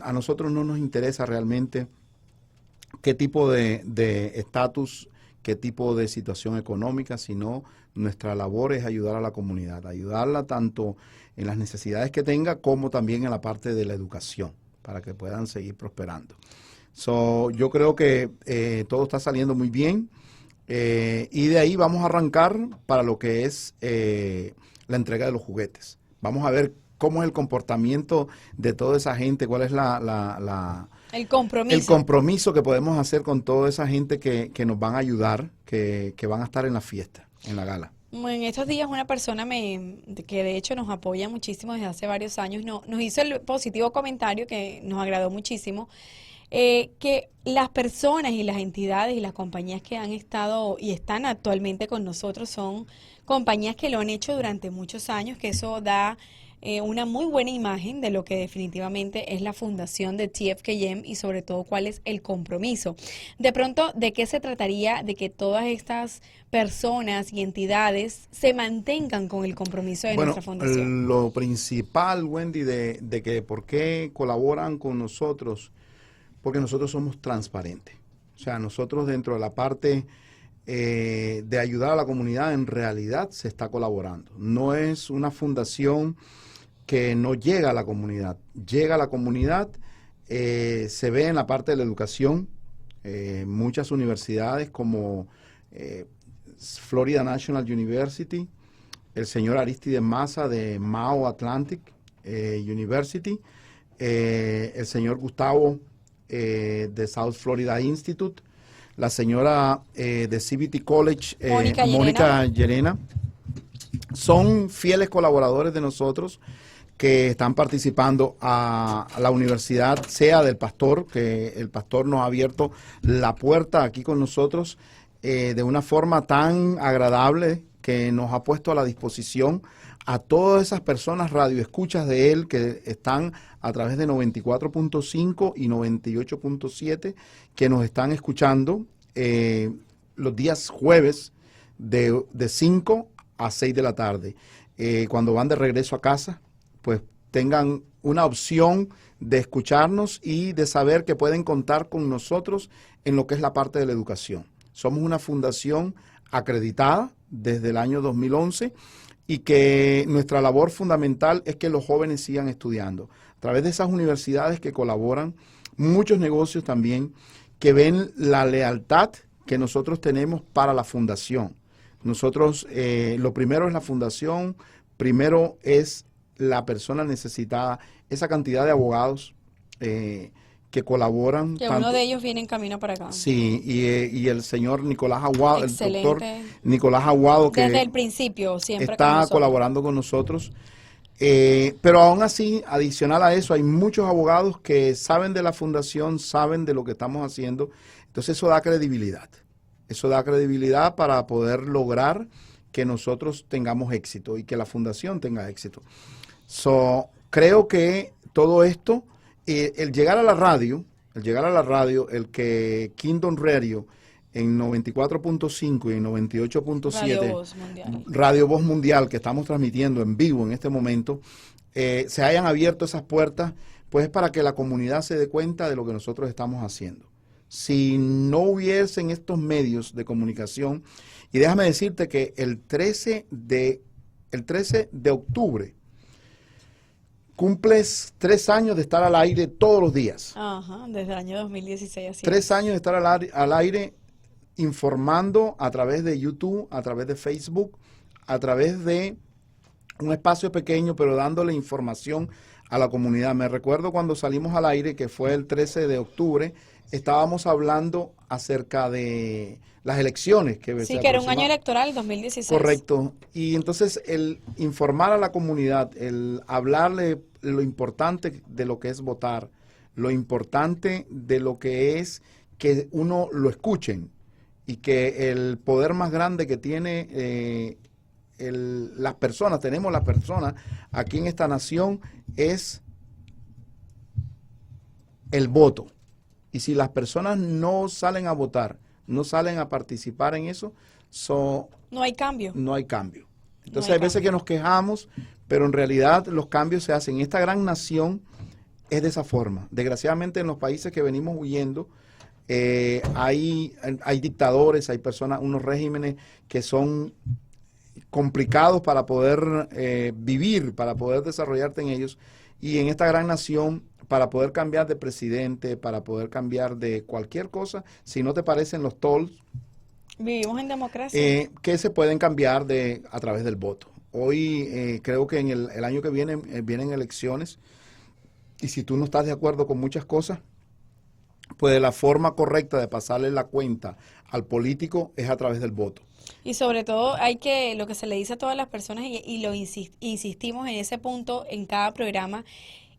A nosotros no nos interesa realmente qué tipo de estatus, qué tipo de situación económica, sino nuestra labor es ayudar a la comunidad, ayudarla tanto en las necesidades que tenga como también en la parte de la educación, para que puedan seguir prosperando. Yo creo que todo está saliendo muy bien y de ahí vamos a arrancar para lo que es la entrega de los juguetes. Vamos a ver cómo es el comportamiento de toda esa gente, cuál es el compromiso que podemos hacer con toda esa gente que nos van a ayudar, que van a estar en la fiesta, en la gala. En estos días una persona que de hecho nos apoya muchísimo desde hace varios años, nos hizo el positivo comentario que nos agradó muchísimo, que las personas y las entidades y las compañías que han estado y están actualmente con nosotros son compañías que lo han hecho durante muchos años, que eso da una muy buena imagen de lo que definitivamente es la fundación de TFKM y sobre todo cuál es el compromiso. De pronto, ¿de qué se trataría de que todas estas personas y entidades se mantengan con el compromiso de nuestra fundación? Lo principal, Wendy, de que por qué colaboran con nosotros, porque nosotros somos transparentes. O sea, nosotros dentro de la parte de ayudar a la comunidad, en realidad se está colaborando. No es una fundación que no llega a la comunidad. Llega a la comunidad, se ve en la parte de la educación. Muchas universidades como Florida National University, el señor Aristides Maza de Mao Atlantic University, el señor Gustavo de South Florida Institute, la señora de CBT College, Mónica Llerena, son fieles colaboradores de nosotros que están participando a la universidad, sea del pastor, que el pastor nos ha abierto la puerta aquí con nosotros de una forma tan agradable que nos ha puesto a la disposición a todas esas personas radioescuchas de él que están a través de 94.5 y 98.7 que nos están escuchando los días jueves de 5 a 6 de la tarde. Cuando van de regreso a casa, pues tengan una opción de escucharnos y de saber que pueden contar con nosotros en lo que es la parte de la educación. Somos una fundación acreditada desde el año 2011 y que nuestra labor fundamental es que los jóvenes sigan estudiando. A través de esas universidades que colaboran, muchos negocios también que ven la lealtad que nosotros tenemos para la fundación. Nosotros, lo primero es la fundación, primero es la persona necesitada, esa cantidad de abogados que colaboran. Que uno de ellos viene en camino para acá. Sí, y el señor Nicolás Aguado, excelente. El doctor Nicolás Aguado, que desde el principio siempre está colaborando con nosotros. Pero aún así, adicional a eso, hay muchos abogados que saben de la fundación, saben de lo que estamos haciendo. Entonces eso da credibilidad. Eso da credibilidad para poder lograr que nosotros tengamos éxito y que la fundación tenga éxito. Creo que todo esto, el llegar a la radio, el que Kingdom Radio en 94.5 y en 98.7, Radio Voz Mundial, que estamos transmitiendo en vivo en este momento, se hayan abierto esas puertas, pues es para que la comunidad se dé cuenta de lo que nosotros estamos haciendo. Si no hubiesen estos medios de comunicación, y déjame decirte que el 13 de octubre cumples 3 años de estar al aire todos los días. Ajá, desde el año 2016. Así 3 años de estar al aire informando a través de YouTube, a través de Facebook, a través de un espacio pequeño, pero dándole información a la comunidad. Me recuerdo cuando salimos al aire, que fue el 13 de octubre, estábamos hablando acerca de las elecciones. Sí, que era un año electoral, 2016. Correcto. Y entonces el informar a la comunidad, el hablarle lo importante de lo que es votar, lo importante de lo que es que uno lo escuchen y que el poder más grande que tiene las personas, tenemos las personas aquí en esta nación, es el voto. Y si las personas no salen a votar, no salen a participar en eso, no hay cambio. No hay cambio. Entonces hay veces que nos quejamos, pero en realidad los cambios se hacen. Esta gran nación es de esa forma. Desgraciadamente en los países que venimos huyendo, hay dictadores, hay personas, unos regímenes que son complicados para poder vivir, para poder desarrollarte en ellos. Y en esta gran nación, para poder cambiar de presidente, para poder cambiar de cualquier cosa, si no te parecen los tolls, Vivimos en democracia. que se pueden cambiar a través del voto. Hoy creo que en el año que viene vienen elecciones, y si tú no estás de acuerdo con muchas cosas, pues la forma correcta de pasarle la cuenta al político es a través del voto. Y sobre todo lo que se le dice a todas las personas, y lo insistimos en ese punto en cada programa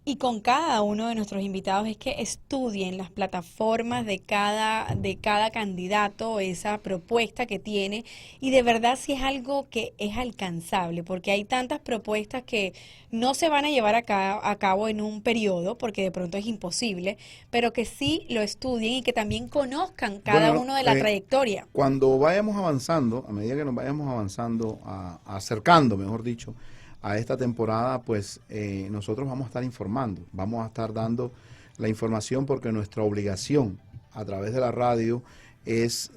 y con cada uno de nuestros invitados, es que estudien las plataformas de cada candidato, esa propuesta que tiene, y de verdad si es algo que es alcanzable, porque hay tantas propuestas que no se van a llevar a cabo en un periodo, porque de pronto es imposible, pero que sí lo estudien y que también conozcan cada uno de la trayectoria. Cuando vayamos avanzando, a medida que nos vayamos avanzando, acercando, mejor dicho, a esta temporada, pues nosotros vamos a estar informando, vamos a estar dando la información, porque nuestra obligación a través de la radio es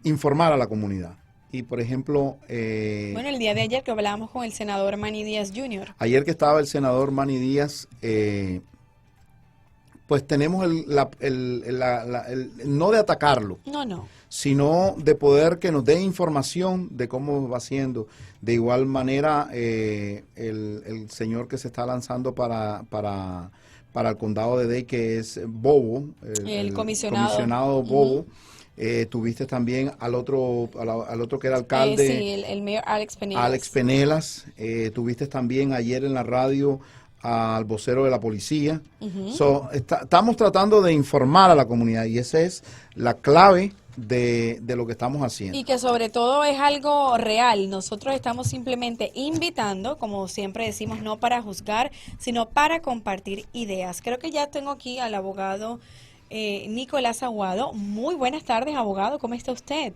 informar a la comunidad. Y por ejemplo... bueno, el día de ayer que hablábamos con el senador Manny Díaz Jr. Ayer que estaba el senador Manny Díaz, pues tenemos no de atacarlo, No. sino de poder que nos dé información de cómo va haciendo. De igual manera, el señor que se está lanzando para el condado de Dade, que es Bobo, el comisionado Bobo. Tuviste también al otro que era alcalde, sí, el mayor Alex Penelas. Tuviste también ayer en la radio al vocero de la policía. Estamos tratando de informar a la comunidad, y esa es la clave de lo que estamos haciendo. Y que sobre todo es algo real. Nosotros estamos simplemente invitando, como siempre decimos, no para juzgar, sino para compartir ideas. Creo que ya tengo aquí al abogado Nicolás Aguado. Muy buenas tardes, abogado. ¿Cómo está usted?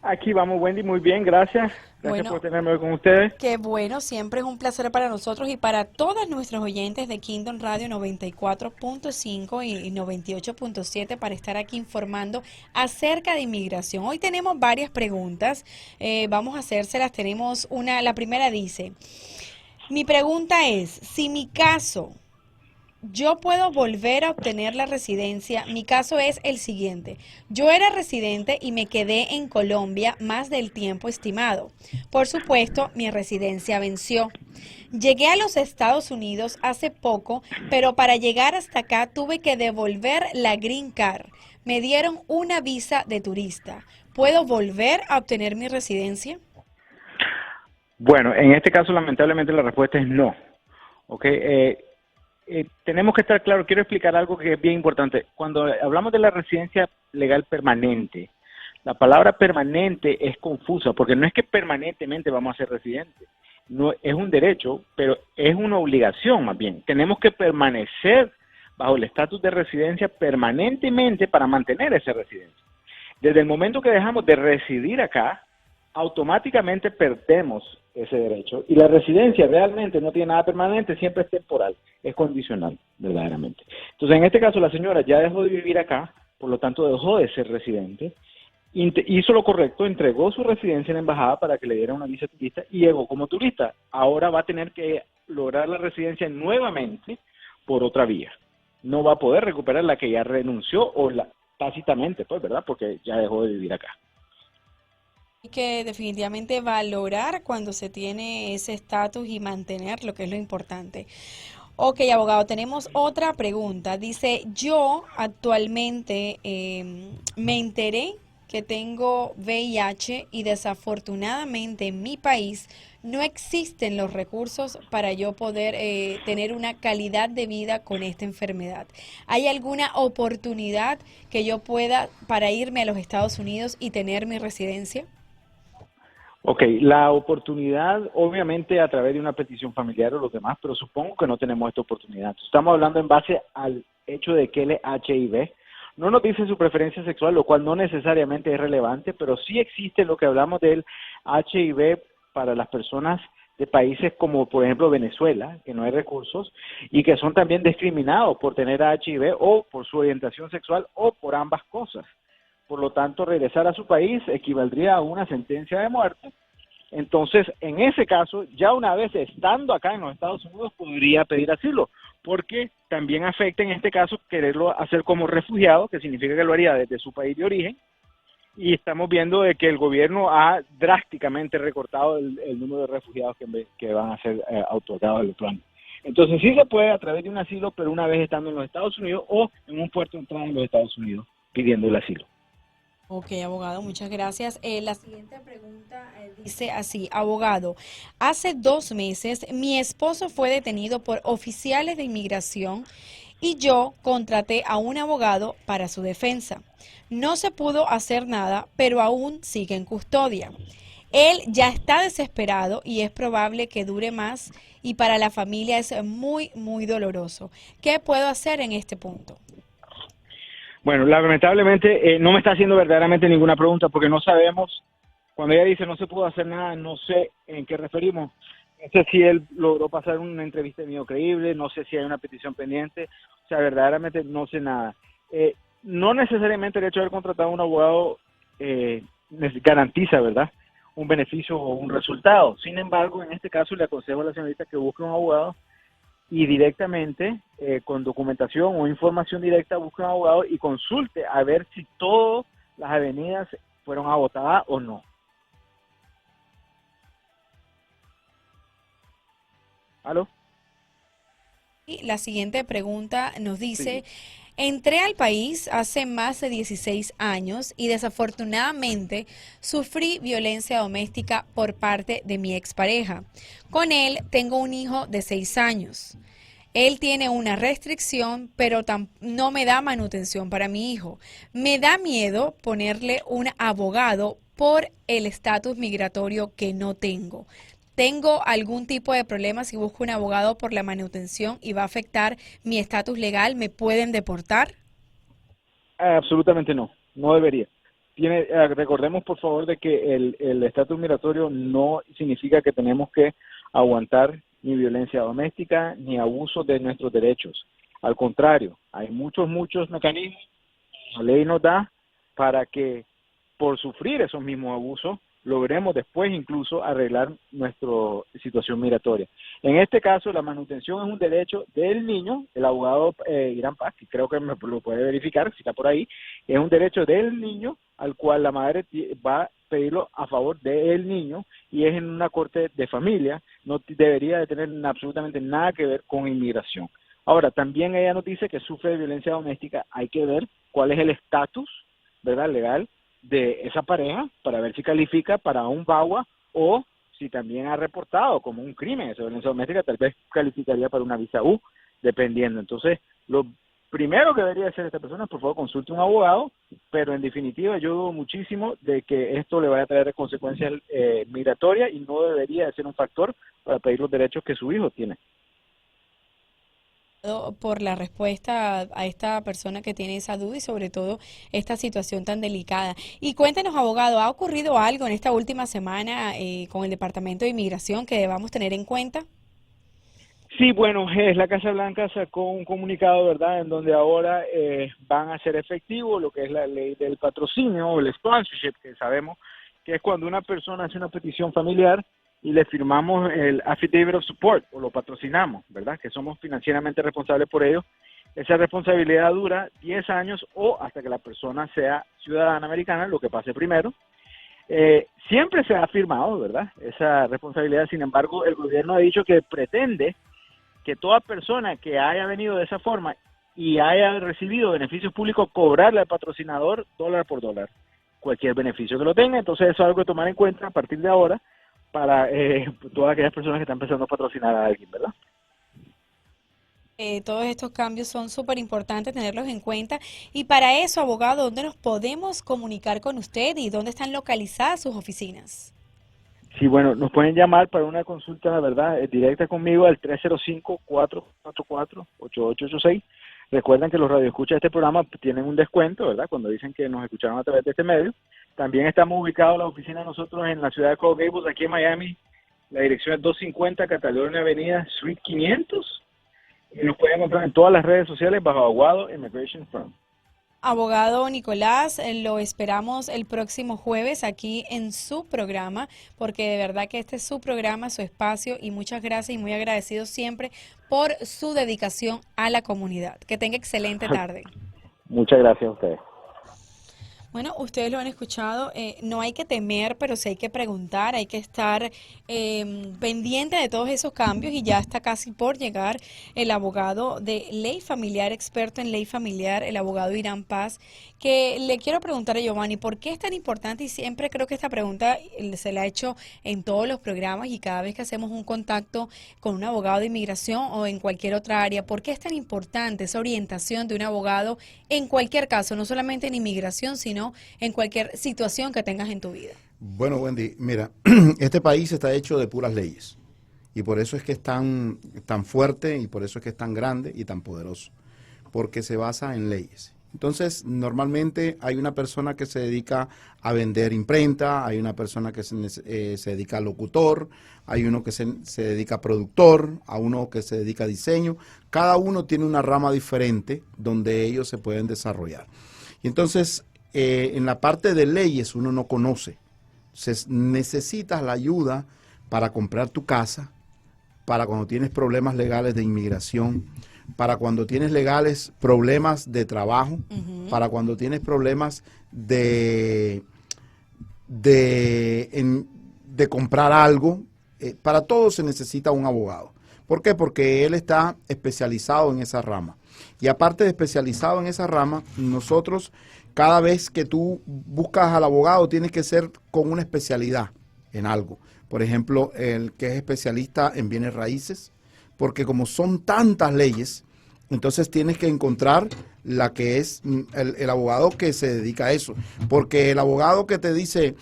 Aquí vamos, Wendy, muy bien, gracias. Gracias por tenerme hoy con ustedes. Qué bueno, siempre es un placer para nosotros y para todos nuestros oyentes de Kingdom Radio 94.5 y 98.7 para estar aquí informando acerca de inmigración. Hoy tenemos varias preguntas, vamos a hacérselas. Tenemos la primera dice, mi pregunta es, si mi caso... yo puedo volver a obtener la residencia. Mi caso es el siguiente. Yo era residente y me quedé en Colombia más del tiempo estimado. Por supuesto, mi residencia venció. Llegué a los Estados Unidos hace poco, pero para llegar hasta acá tuve que devolver la Green Card. Me dieron una visa de turista. ¿Puedo volver a obtener mi residencia? Bueno, en este caso, lamentablemente, la respuesta es no. ¿Ok? Tenemos que estar claros, quiero explicar algo que es bien importante. Cuando hablamos de la residencia legal permanente, la palabra permanente es confusa, porque no es que permanentemente vamos a ser residentes. No, es un derecho, pero es una obligación más bien. Tenemos que permanecer bajo el estatus de residencia permanentemente para mantener esa residencia. Desde el momento que dejamos de residir acá, automáticamente perdemos ese derecho, y la residencia realmente no tiene nada permanente, siempre es temporal, es condicional, verdaderamente. Entonces, en este caso, la señora ya dejó de vivir acá, por lo tanto dejó de ser residente, hizo lo correcto, entregó su residencia en la embajada para que le dieran una visa turista y llegó como turista. Ahora va a tener que lograr la residencia nuevamente por otra vía. No va a poder recuperar la que ya renunció tácitamente, pues, ¿verdad? Porque ya dejó de vivir acá. Hay que definitivamente valorar cuando se tiene ese estatus y mantenerlo, que es lo importante. Ok, abogado, tenemos otra pregunta. Dice, yo actualmente me enteré que tengo VIH y desafortunadamente en mi país no existen los recursos para yo poder tener una calidad de vida con esta enfermedad. ¿Hay alguna oportunidad que yo pueda para irme a los Estados Unidos y tener mi residencia? Ok, la oportunidad, obviamente a través de una petición familiar o los demás, pero supongo que no tenemos esta oportunidad. Estamos hablando en base al hecho de que él es HIV. No nos dice su preferencia sexual, lo cual no necesariamente es relevante, pero sí existe lo que hablamos del HIV para las personas de países como, por ejemplo, Venezuela, que no hay recursos, y que son también discriminados por tener HIV o por su orientación sexual o por ambas cosas. Por lo tanto, regresar a su país equivaldría a una sentencia de muerte. Entonces, en ese caso, ya una vez estando acá en los Estados Unidos, podría pedir asilo, porque también afecta en este caso quererlo hacer como refugiado, que significa que lo haría desde su país de origen, y estamos viendo de que el gobierno ha drásticamente recortado el número de refugiados que van a ser otorgados del plan. Entonces sí se puede a través de un asilo, pero una vez estando en los Estados Unidos o en un puerto de entrada en los Estados Unidos pidiendo el asilo. Ok, abogado, muchas gracias. La siguiente pregunta dice así, abogado, hace 2 meses mi esposo fue detenido por oficiales de inmigración y yo contraté a un abogado para su defensa. No se pudo hacer nada, pero aún sigue en custodia. Él ya está desesperado y es probable que dure más y para la familia es muy, muy doloroso. ¿Qué puedo hacer en este punto? Bueno, lamentablemente no me está haciendo verdaderamente ninguna pregunta porque no sabemos, cuando ella dice no se pudo hacer nada, no sé en qué referimos. No sé si él logró pasar una entrevista de medio creíble, no sé si hay una petición pendiente, o sea, verdaderamente no sé nada. No necesariamente el hecho de haber contratado a un abogado garantiza, ¿verdad?, un beneficio o un resultado. Sin embargo, en este caso le aconsejo a la señorita que busque un abogado y directamente, con documentación o información directa, busque un abogado y consulte a ver si todas las avenidas fueron agotadas o no. ¿Aló? Y la siguiente pregunta nos dice, Sí. entré al país hace más de 16 años y desafortunadamente sufrí violencia doméstica por parte de mi expareja. Con él tengo un hijo de 6 años. Él tiene una restricción, pero no me da manutención para mi hijo. Me da miedo ponerle un abogado por el estatus migratorio que no tengo. ¿Tengo algún tipo de problema si busco un abogado por la manutención y va a afectar mi estatus legal? ¿Me pueden deportar? Absolutamente no, no debería. Recordemos por favor de que el estatus migratorio no significa que tenemos que aguantar ni violencia doméstica ni abuso de nuestros derechos. Al contrario, hay muchos mecanismos que la ley nos da para que por sufrir esos mismos abusos logremos después incluso arreglar nuestra situación migratoria. En este caso, la manutención es un derecho del niño, el abogado Irán Paz, que creo que me lo puede verificar si está por ahí, es un derecho del niño al cual la madre va a pedirlo a favor del niño y es en una corte de familia, no debería de tener absolutamente nada que ver con inmigración. Ahora, también ella nos dice que sufre de violencia doméstica, hay que ver cuál es el estatus, ¿verdad?, legal de esa pareja para ver si califica para un VAWA o si también ha reportado como un crimen esa violencia doméstica, tal vez calificaría para una visa U, dependiendo. Entonces, lo primero que debería hacer esta persona, por favor, consulte un abogado, pero en definitiva yo dudo muchísimo de que esto le vaya a traer consecuencias migratorias y no debería de ser un factor para pedir los derechos que su hijo tiene. Por la respuesta a esta persona que tiene esa duda y sobre todo esta situación tan delicada. Y cuéntenos, abogado, ¿ha ocurrido algo en esta última semana con el Departamento de Inmigración que debamos tener en cuenta? Sí, bueno, la Casa Blanca sacó un comunicado, ¿verdad?, en donde ahora van a hacer efectivo lo que es la ley del patrocinio o el sponsorship, que sabemos que es cuando una persona hace una petición familiar y le firmamos el affidavit of support o lo patrocinamos, ¿verdad?, que somos financieramente responsables por ello. Esa responsabilidad dura 10 años o hasta que la persona sea ciudadana americana, lo que pase primero. Siempre se ha firmado, ¿verdad?, esa responsabilidad. Sin embargo, el gobierno ha dicho que pretende que toda persona que haya venido de esa forma y haya recibido beneficios públicos, cobrarle al patrocinador dólar por dólar, cualquier beneficio que lo tenga. Entonces eso es algo que tomar en cuenta a partir de ahora para todas aquellas personas que están empezando a patrocinar a alguien, ¿verdad? Todos estos cambios son súper importantes tenerlos en cuenta. Y para eso, abogado, ¿dónde nos podemos comunicar con usted y dónde están localizadas sus oficinas? Sí, bueno, nos pueden llamar para una consulta, la verdad, directa conmigo al 305-444-8886. Recuerden que los radioescuchas de este programa tienen un descuento, ¿verdad?, cuando dicen que nos escucharon a través de este medio. También estamos ubicados la oficina de nosotros en la ciudad de Coral Gables, aquí en Miami, La dirección es 250 Cataluña Avenida, Suite 500. Y nos pueden encontrar en todas las redes sociales bajo Aguado Immigration Firm. Abogado Nicolás, lo esperamos el próximo jueves aquí en su programa, porque de verdad que este es su programa, su espacio, y muchas gracias y muy agradecido siempre por su dedicación a la comunidad. Que tenga excelente tarde. Muchas gracias a ustedes. Bueno, ustedes lo han escuchado, no hay que temer, pero sí hay que preguntar, hay que estar pendiente de todos esos cambios, y ya está casi por llegar el abogado de ley familiar, experto en ley familiar, el abogado Irán Paz, que le quiero preguntar a Giovanni, ¿por qué es tan importante? Y siempre creo que esta pregunta se la he hecho en todos los programas y cada vez que hacemos un contacto con un abogado de inmigración o en cualquier otra área, ¿por qué es tan importante esa orientación de un abogado en cualquier caso, no solamente en inmigración, sino en cualquier situación que tengas en tu vida? Bueno, Wendy, mira, este país está hecho de puras leyes y por eso es que es tan fuerte y por eso es que es tan grande y tan poderoso, porque se basa en leyes. Entonces, normalmente hay una persona que se dedica a vender imprenta, hay una persona que se dedica a locutor, hay uno que se dedica a productor, a uno que se dedica a diseño. Cada uno tiene una rama diferente donde ellos se pueden desarrollar. Y entonces, en la parte de leyes uno no conoce. Necesitas la ayuda para comprar tu casa, para cuando tienes problemas legales de inmigración, para cuando tienes problemas de trabajo, para cuando tienes problemas de comprar algo. Para todo se necesita un abogado. ¿Por qué? Porque él está especializado en esa rama. Y aparte de especializado en esa rama, nosotros, cada vez que tú buscas al abogado, tienes que ser con una especialidad en algo. Por ejemplo, el que es especialista en bienes raíces, porque como son tantas leyes, entonces tienes que encontrar la que es el abogado que se dedica a eso. Porque el abogado que te dice,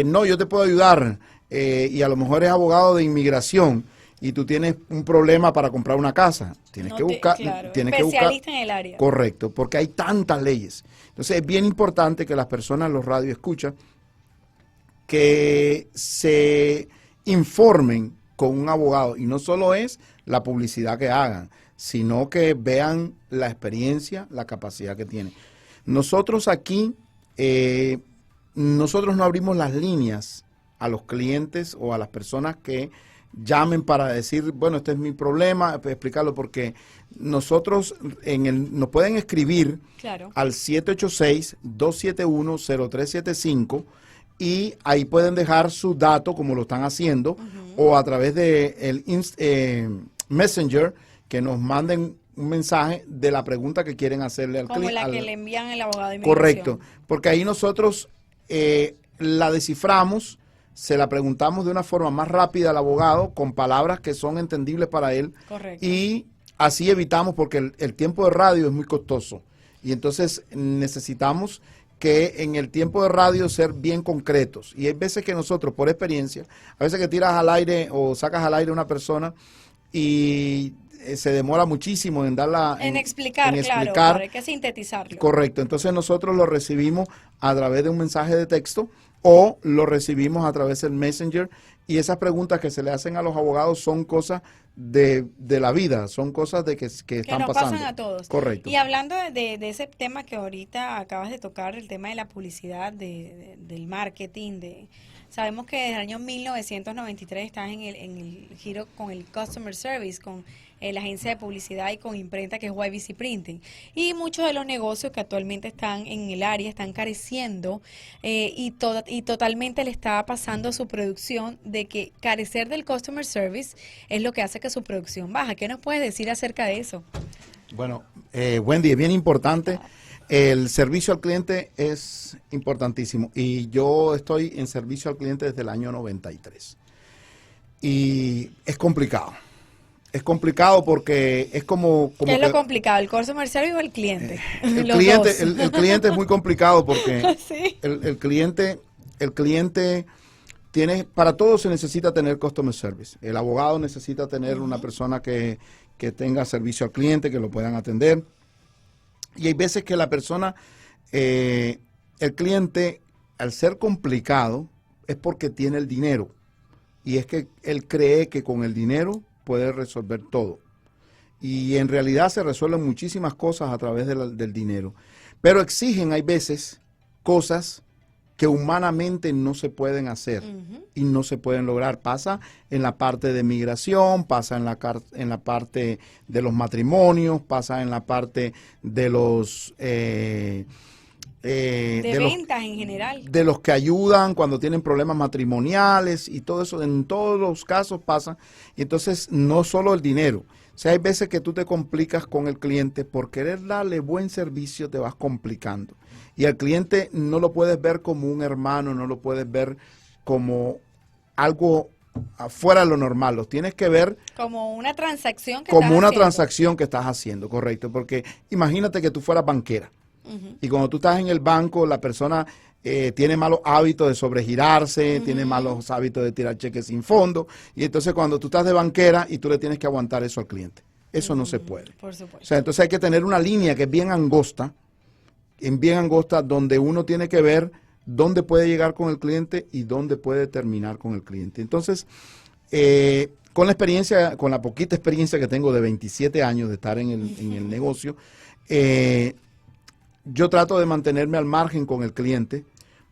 no, yo te puedo ayudar, y a lo mejor es abogado de inmigración, y tú tienes un problema para comprar una casa, tienes que buscar, claro, tienes especialista que buscar, en el área. Correcto, porque hay tantas leyes. Entonces es bien importante que las personas, los radio escuchan, que se informen con un abogado, y no solo es la publicidad que hagan, sino que vean la experiencia, la capacidad que tienen. Nosotros aquí, nosotros no abrimos las líneas a los clientes o a las personas que llamen para decir, bueno, este es mi problema, explicarlo, porque nosotros nos pueden escribir al 786-271-0375 y ahí pueden dejar su dato como lo están haciendo, o a través de el Messenger, que nos manden un mensaje de la pregunta que quieren hacerle al cliente. Como la que le envían el abogado de inmigración. Correcto, porque ahí nosotros la desciframos, se la preguntamos de una forma más rápida al abogado, con palabras que son entendibles para él. Correcto. Y así evitamos, porque el tiempo de radio es muy costoso. Y entonces necesitamos que en el tiempo de radio ser bien concretos. Y hay veces que nosotros, por experiencia, a veces que tiras al aire o sacas al aire a una persona y se demora muchísimo en darla... En explicar, claro, hay que sintetizarlo. Correcto, entonces nosotros lo recibimos a través de un mensaje de texto o lo recibimos a través del Messenger, y esas preguntas que se le hacen a los abogados son cosas de la vida, son cosas de que están nos pasando. pasan a todos. Correcto. Y hablando de ese tema que ahorita acabas de tocar, el tema de la publicidad, del marketing, sabemos que desde el año 1993 estás en el giro con el Customer Service, con la agencia de publicidad y con imprenta que es YBC Printing. Y muchos de los negocios que actualmente están en el área están careciendo y totalmente le está pasando a su producción de que carecer del Customer Service es lo que hace que su producción baja. ¿Qué nos puedes decir acerca de eso? Bueno, Wendy, es bien importante. El servicio al cliente es importantísimo y yo estoy en servicio al cliente desde el año 93. Y es complicado. Es complicado porque es como ¿Qué es lo complicado? ¿El customer service o el cliente? El cliente es muy complicado porque ¿sí? el cliente tiene, para todo se necesita tener customer service. El abogado necesita tener una persona que tenga servicio al cliente, que lo puedan atender. Y hay veces que la persona, el cliente, al ser complicado, es porque tiene el dinero. y es que él cree que con el dinero puede resolver todo. Y en realidad se resuelven muchísimas cosas a través del dinero. Pero exigen, hay veces, cosas que humanamente no se pueden hacer y no se pueden lograr. Pasa en la parte de migración, pasa en la parte de los matrimonios, pasa en la parte de los... de ventas en general. De los que ayudan cuando tienen problemas matrimoniales y todo eso, en todos los casos pasa. Y entonces no solo el dinero. O sea, hay veces que tú te complicas con el cliente por querer darle buen servicio, te vas complicando. Y al cliente no lo puedes ver como un hermano, no lo puedes ver como algo fuera de lo normal. Los tienes que ver como una transacción que como estás una haciendo. transacción que estás haciendo, correcto. Porque imagínate que tú fueras banquera. Y cuando tú estás en el banco, la persona tiene malos hábitos de sobregirarse, tiene malos hábitos de tirar cheques sin fondo. Y entonces cuando tú estás de banquera y tú le tienes que aguantar eso al cliente. Eso no se puede. Por supuesto. O sea, entonces hay que tener una línea que es bien angosta, donde uno tiene que ver dónde puede llegar con el cliente y dónde puede terminar con el cliente. Entonces, con la experiencia, con la poquita experiencia que tengo de 27 años de estar en el negocio, yo trato de mantenerme al margen con el cliente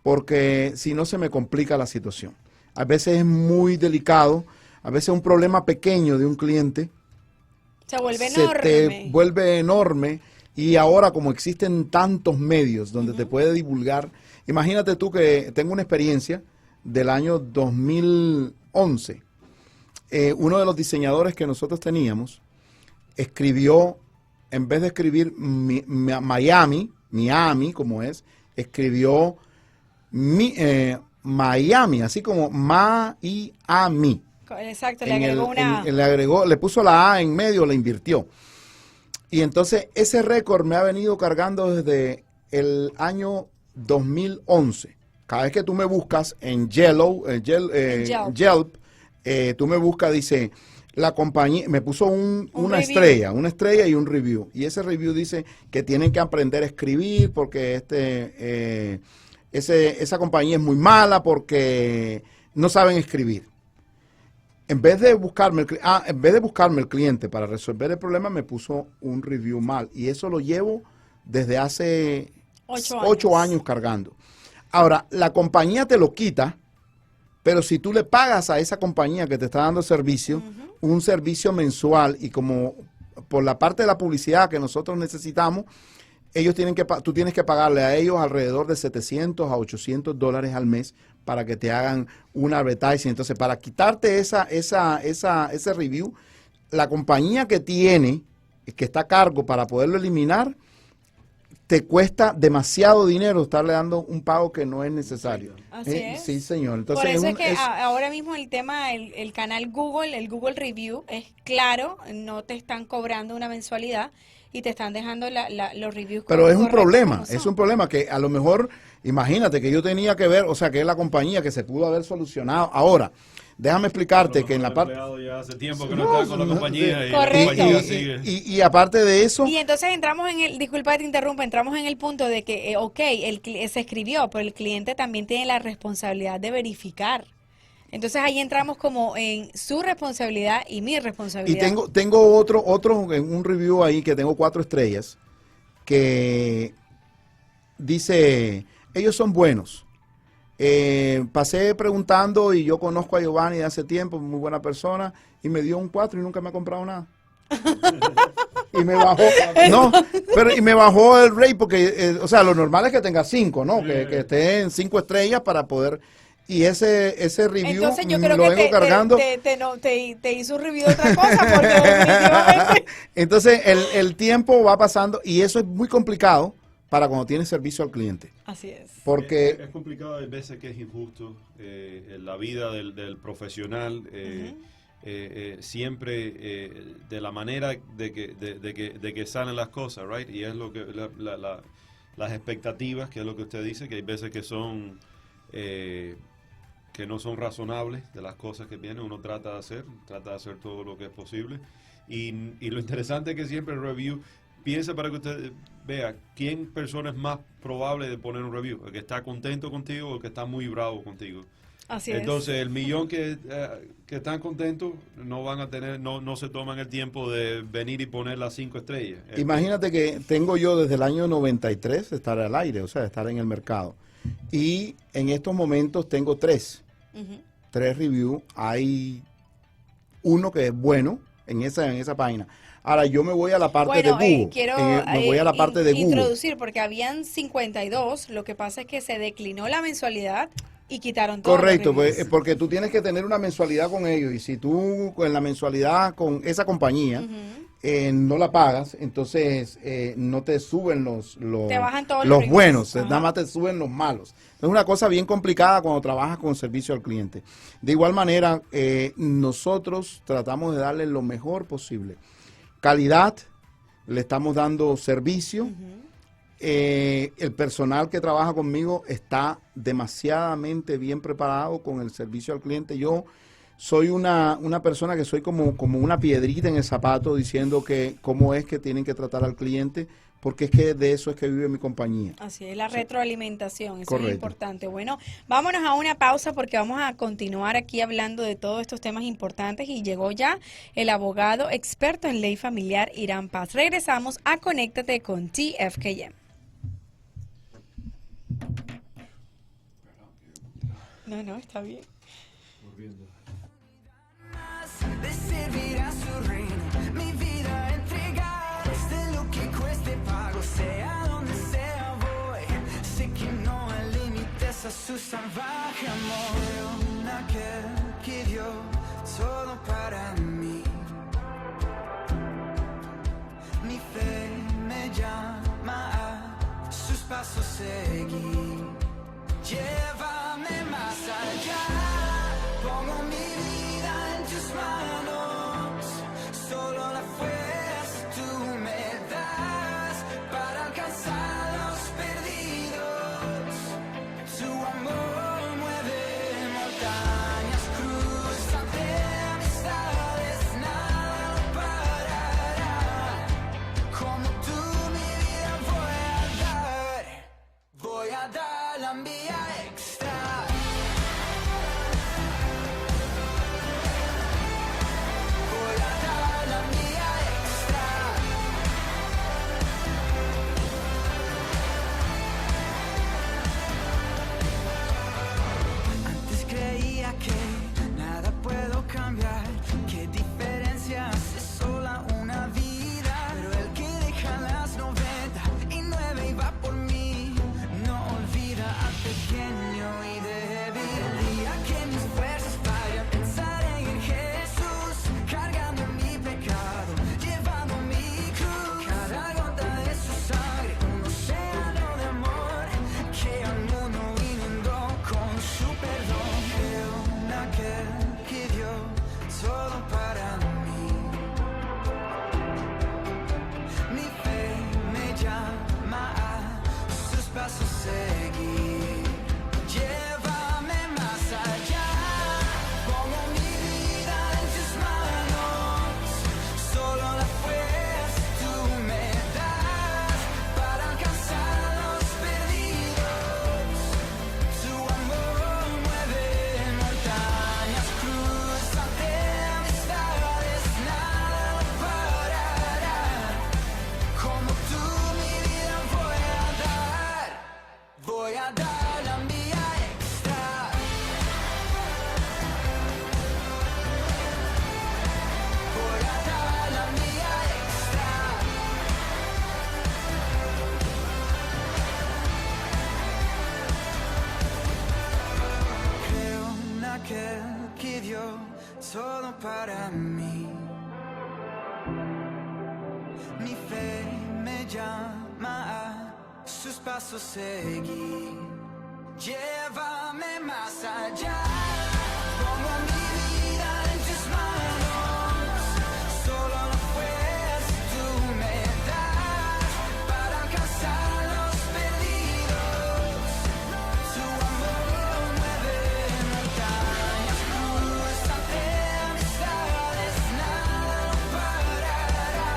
porque si no se me complica la situación. A veces es muy delicado, a veces un problema pequeño de un cliente se vuelve se enorme. te vuelve enorme y ahora como existen tantos medios donde te puede divulgar, imagínate tú que tengo una experiencia del año 2011. Uno de los diseñadores que nosotros teníamos escribió, en vez de escribir Miami como es, escribió Miami, así como Miami. Exacto, le agregó le puso la A en medio, la invirtió. Y entonces ese récord me ha venido cargando desde el año 2011. Cada vez que tú me buscas en Yelp, tú me buscas, dice, la compañía, me puso una estrella y un review. Y ese review dice que tienen que aprender a escribir porque esa compañía es muy mala porque no saben escribir. En vez de buscarme el cliente para resolver el problema, me puso un review mal. Y eso lo llevo desde hace 8 años cargando. Ahora, la compañía te lo quita, pero si tú le pagas a esa compañía que te está dando servicio, un servicio mensual, y como por la parte de la publicidad que nosotros necesitamos, tú tienes que pagarle a ellos alrededor de $700 a $800 al mes para que te hagan un advertising. Entonces, para quitarte ese review, la compañía que está a cargo para poderlo eliminar, te cuesta demasiado dinero estarle dando un pago que no es necesario. Así es. Sí, señor. Entonces, por eso es que ahora mismo el tema, el canal Google, el Google Review, es claro, no te están cobrando una mensualidad y te están dejando los reviews. Pero es un problema que a lo mejor, imagínate que yo tenía que ver, o sea, que es la compañía que se pudo haber solucionado. Ahora, déjame explicarte que en la parte... Ya hace tiempo que no está con la compañía. Correcto. Y aparte de eso... Y entonces entramos disculpa que te interrumpa, entramos en el punto de que, se escribió, pero el cliente también tiene la responsabilidad de verificar. Entonces ahí entramos como en su responsabilidad y mi responsabilidad. Y tengo otro en un review ahí que tengo 4 estrellas que dice, ellos son buenos. Pasé preguntando y yo conozco a Giovanni de hace tiempo, muy buena persona, y me dio un 4 y nunca me ha comprado nada. Y me bajó, y me bajó el rate porque, o sea, lo normal es que tenga 5, ¿no? Que esté en 5 estrellas para poder... Y ese review entonces yo creo lo que vengo cargando. te hizo un review de otra cosa porque definitivamente... Entonces el tiempo va pasando y eso es muy complicado para cuando tienes servicio al cliente. Así es. Porque es complicado, hay veces que es injusto. En la vida del profesional siempre de la manera de que salen las cosas, right? Y es lo que las expectativas, que es lo que usted dice, que hay veces que son que no son razonables de las cosas que vienen. Uno trata de hacer todo lo que es posible. Y lo interesante es que siempre el review piensa para que usted vea quién persona es más probable de poner un review, el que está contento contigo o el que está muy bravo contigo. Así es. Entonces, el millón que están contentos no van a tener, no se toman el tiempo de venir y poner las 5 estrellas. Imagínate que tengo yo desde el año 93 estar al aire, o sea, estar en el mercado. Y en estos momentos tengo 3 reviews. Hay uno que es bueno en esa página. Ahora yo me voy a la parte de Google. Me voy a la parte de Google. Introducir, porque habían 52, lo que pasa es que se declinó la mensualidad y quitaron todo. Correcto, pues, porque tú tienes que tener una mensualidad con ellos, y si tú con la mensualidad con esa compañía no la pagas, entonces no te suben te bajan todos los reviews. buenos, Ajá. nada más te suben los malos. Es una cosa bien complicada cuando trabajas con servicio al cliente. De igual manera, nosotros tratamos de darle lo mejor posible. Calidad, le estamos dando servicio. El personal que trabaja conmigo está demasiadamente bien preparado con el servicio al cliente. Yo soy una persona que soy como una piedrita en el zapato diciendo que cómo es que tienen que tratar al cliente, porque es que de eso es que vive mi compañía. Así es, la retroalimentación, eso Correcto. es importante. Bueno, vámonos a una pausa porque vamos a continuar aquí hablando de todos estos temas importantes y llegó ya el abogado experto en ley familiar, Irán Paz. Regresamos a Conéctate con TFKM. No, está bien. De servir a su reino, mi vida entregar, de lo que cueste pago, sea donde sea voy, sé que no hay límites a su salvaje amor, aquel que dio todo para mí, mi fe me llama a sus pasos seguir, llévame más allá, pongo mi vida en tus manos, solo la fuerza tú me das para alcanzar los perdidos. Tu amor mueve montañas, cruza tempestades, nada lo parará. Como tú mi vida voy a dar la mía extra. Antes creía que nada puedo cambiar, qué diferencia hace sola una vida, pero el que deja las 99 y va por mí, no olvida al pequeño y débil. El día que mis fuerzas fallan, pensaré en Jesús, cargando mi pecado, llevando mi cruz, cada gota de su sangre, un océano de amor, que al mundo inundó con su perdón. Creo en aquel que dio todo para mí, mi fe me llama a sus pasos seguir, llévame más allá, pongo mi vida en tus manos, solo la fuerza tú me das para alcanzar los perdidos. Tu amor mueve montañas, cruza tempestades, nada lo parará. Como tú mi vida voy a dar la mía extra. Voy a dar la mía extra. Creo en aquel que dio todo para mí, mi fe me llama a sus pasos seguir, llévame más allá, pongo mi vida en tus manos, solo la fuerza tú me das para alcanzar los perdidos. Tu amor mueve montañas, cruza tempestades, nada lo parará.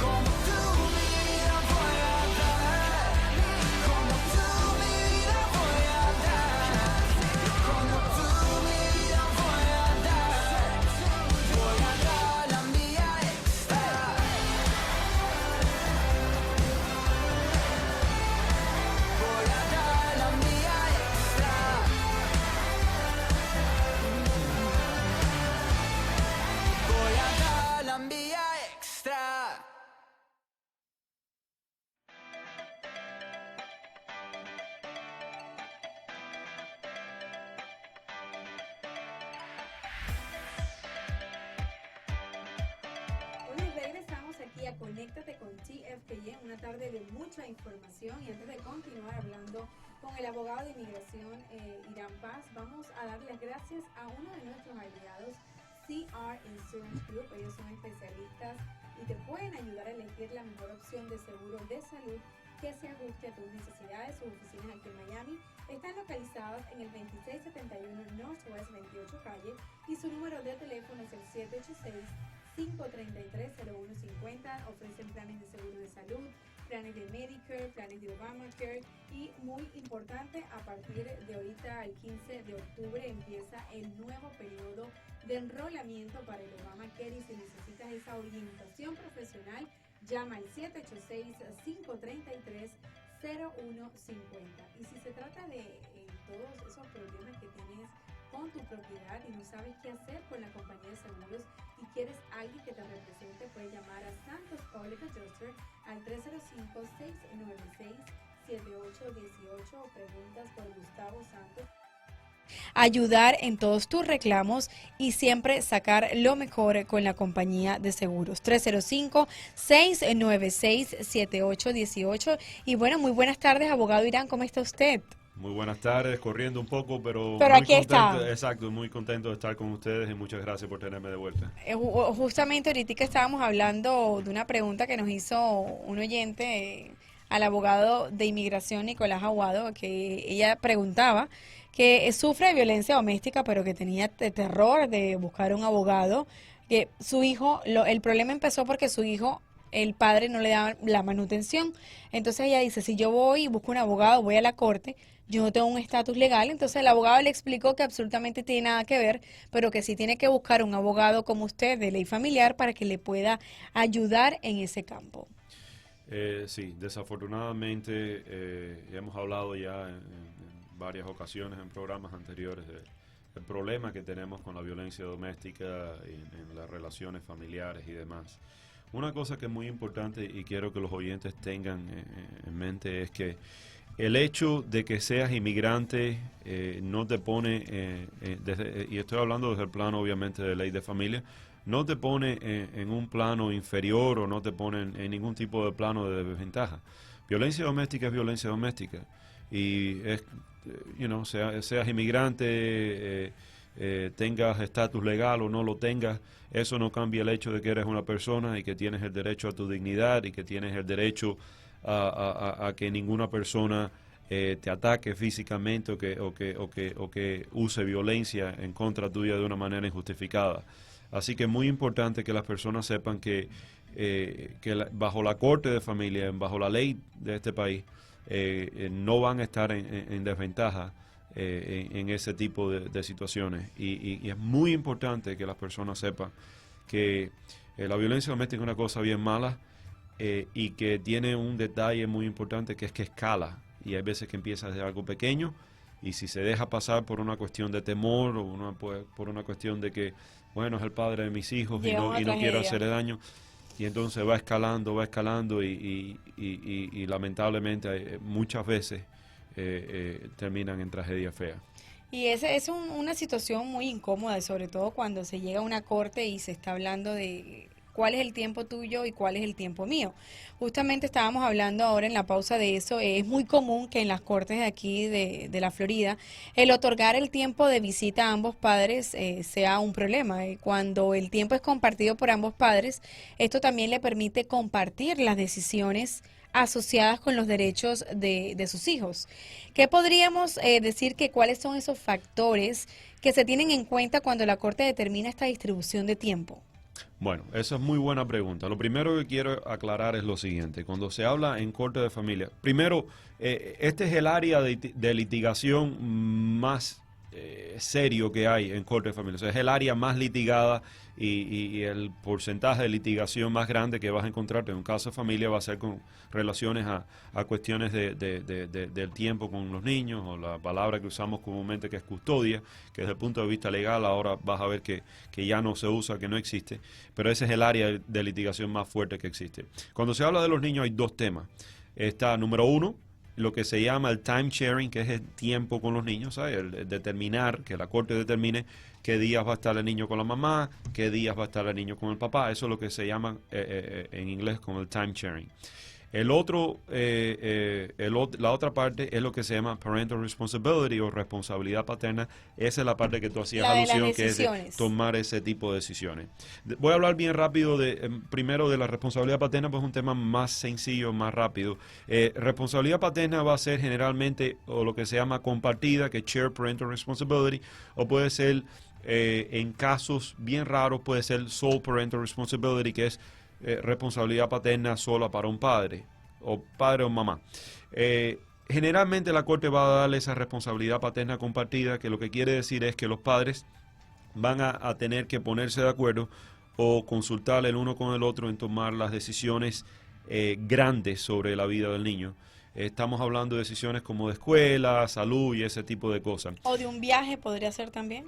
Como tú mi vida voy a dar, como tú mi vida voy a dar, como conéctate con TFKY en una tarde de mucha información. Y antes de continuar hablando con el abogado de inmigración Irán Paz, vamos a dar las gracias a uno de nuestros aliados, CR Insurance Group. Ellos son especialistas y te pueden ayudar a elegir la mejor opción de seguro de salud que se ajuste a tus necesidades. Sus oficinas aquí en Miami están localizadas en el 2671 Northwest 28 Calle y su número de teléfono es el 786-533-0150. Ofrecen planes de seguro de salud, planes de Medicare, planes de Obamacare y, muy importante, a partir de ahorita, el 15 de octubre, empieza el nuevo periodo de enrolamiento para el Obamacare, y si necesitas esa orientación profesional, llama al 786-533-0150. Y si se trata de todos esos problemas que tienes con tu propiedad y no sabes qué hacer con la compañía de seguros y quieres alguien que te represente, puedes llamar a Santos Public Adjuster al 305-696-7818 o preguntas por Gustavo Santos. Ayudar en todos tus reclamos y siempre sacar lo mejor con la compañía de seguros. 305-696-7818. Y bueno, muy buenas tardes, abogado Irán, ¿cómo está usted? Muy buenas tardes, corriendo un poco, pero muy aquí contento, está. Exacto, muy contento de estar con ustedes y muchas gracias por tenerme de vuelta. Justamente ahorita estábamos hablando de una pregunta que nos hizo un oyente al abogado de inmigración Nicolás Aguado, que ella preguntaba que sufre de violencia doméstica, pero que tenía terror de buscar un abogado, que su hijo, el problema empezó porque su hijo, el padre no le da la manutención. Entonces ella dice, si yo voy y busco un abogado, voy a la corte, yo no tengo un estatus legal. Entonces el abogado le explicó que absolutamente tiene nada que ver, pero que sí tiene que buscar un abogado como usted de ley familiar para que le pueda ayudar en ese campo. Sí, desafortunadamente hemos hablado ya en varias ocasiones en programas anteriores del problema que tenemos con la violencia doméstica en las relaciones familiares y demás. Una cosa que es muy importante y quiero que los oyentes tengan en mente es que el hecho de que seas inmigrante no te pone, y estoy hablando desde el plano obviamente de ley de familia, no te pone en un plano inferior o no te pone en ningún tipo de plano de desventaja. Violencia doméstica es violencia doméstica y es, seas inmigrante, tengas estatus legal o no lo tengas, eso no cambia el hecho de que eres una persona y que tienes el derecho a tu dignidad y que tienes el derecho a que ninguna persona te ataque físicamente o que use violencia en contra tuya de una manera injustificada. Así que es muy importante que las personas sepan que bajo la corte de familia, bajo la ley de este país, no van a estar en desventaja en ese tipo de situaciones. Y es muy importante que las personas sepan que la violencia doméstica es una cosa bien mala y que tiene un detalle muy importante, que es que escala. Y hay veces que empieza desde algo pequeño y si se deja pasar por una cuestión de temor o por una cuestión de que, bueno, es el padre de mis hijos y no quiero hacerle daño, y entonces va escalando y lamentablemente muchas veces terminan en tragedia fea. Y esa es una situación muy incómoda, sobre todo cuando se llega a una corte y se está hablando de cuál es el tiempo tuyo y cuál es el tiempo mío. Justamente estábamos hablando ahora en la pausa de eso. Es muy común que en las cortes de aquí de la Florida el otorgar el tiempo de visita a ambos padres sea un problema. Cuando el tiempo es compartido por ambos padres, esto también le permite compartir las decisiones asociadas con los derechos de sus hijos. ¿Qué podríamos decir que cuáles son esos factores que se tienen en cuenta cuando la corte determina esta distribución de tiempo? Bueno, esa es muy buena pregunta. Lo primero que quiero aclarar es lo siguiente. Cuando se habla en corte de familia, primero, este es el área de litigación más serio que hay en corte de familia. O sea, es el área más litigada y el porcentaje de litigación más grande que vas a encontrarte en un caso de familia va a ser con relaciones a cuestiones del tiempo con los niños, o la palabra que usamos comúnmente que es custodia, que desde el punto de vista legal ahora vas a ver que ya no se usa, que no existe, pero ese es el área de litigación más fuerte que existe. Cuando se habla de los niños hay dos temas. Está, número uno, lo que se llama el time sharing, que es el tiempo con los niños, ¿sabes? El determinar, que la corte determine qué días va a estar el niño con la mamá, qué días va a estar el niño con el papá. Eso es lo que se llama en inglés como el time sharing. La otra parte es lo que se llama parental responsibility o responsabilidad paterna. Esa es la parte que tú hacías alusión, que es de tomar ese tipo de decisiones. Voy a hablar bien rápido primero de la responsabilidad paterna, pues es un tema más sencillo, más rápido. Responsabilidad paterna va a ser generalmente o lo que se llama compartida, que es shared parental responsibility, o puede ser en casos bien raros puede ser sole parental responsibility, que es responsabilidad paterna sola para un padre o mamá. Generalmente la corte va a darle esa responsabilidad paterna compartida, que lo que quiere decir es que los padres van a tener que ponerse de acuerdo o consultar el uno con el otro en tomar las decisiones grandes sobre la vida del niño. Estamos hablando de decisiones como de escuela, salud y ese tipo de cosas. ¿O de un viaje podría ser también?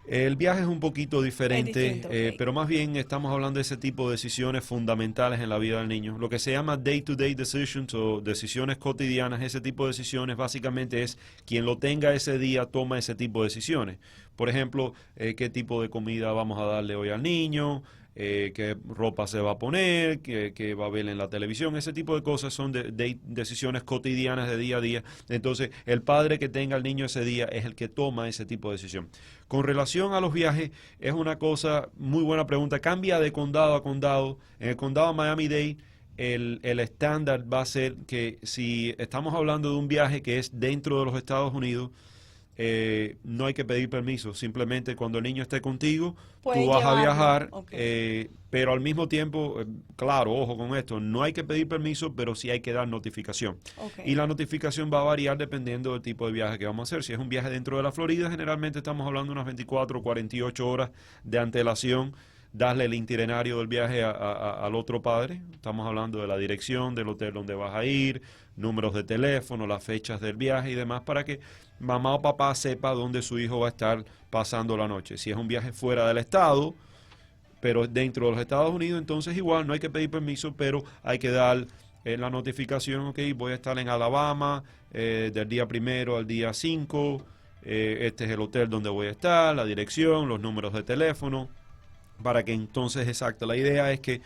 El viaje es un poquito diferente, okay. Pero más bien estamos hablando de ese tipo de decisiones fundamentales en la vida del niño. Lo que se llama day-to-day decisions o decisiones cotidianas, ese tipo de decisiones básicamente es quien lo tenga ese día toma ese tipo de decisiones. Por ejemplo, qué tipo de comida vamos a darle hoy al niño, qué ropa se va a poner, qué va a ver en la televisión, ese tipo de cosas son decisiones cotidianas de día a día. Entonces, el padre que tenga al niño ese día es el que toma ese tipo de decisión. Con relación a los viajes, es una cosa, muy buena pregunta, cambia de condado a condado. En el condado de Miami-Dade, el estándar va a ser que si estamos hablando de un viaje que es dentro de los Estados Unidos, no hay que pedir permiso, simplemente cuando el niño esté contigo, tú vas a viajar, okay. Pero al mismo tiempo, claro, ojo con esto, no hay que pedir permiso, pero sí hay que dar notificación. Okay. Y la notificación va a variar dependiendo del tipo de viaje que vamos a hacer. Si es un viaje dentro de la Florida, generalmente estamos hablando de unas 24 o 48 horas de antelación, darle el itinerario del viaje al otro padre. Estamos hablando de la dirección del hotel donde vas a ir, números de teléfono, las fechas del viaje y demás, para que mamá o papá sepa dónde su hijo va a estar pasando la noche. Si es un viaje fuera del estado, pero dentro de los Estados Unidos, entonces igual no hay que pedir permiso, pero hay que dar la notificación, ok, voy a estar en Alabama del día 1 al día 5, este es el hotel donde voy a estar, la dirección, los números de teléfono, para que entonces, exacto, la idea es que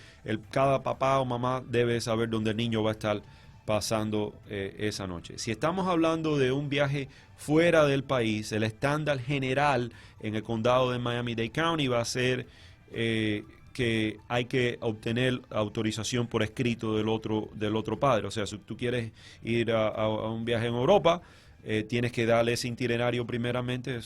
cada papá o mamá debe saber dónde el niño va a estar pasando esa noche. Si estamos hablando de un viaje fuera del país, el estándar general en el condado de Miami-Dade County va a ser que hay que obtener autorización por escrito del otro padre. O sea, si tú quieres ir a un viaje en Europa, tienes que darle ese itinerario primeramente.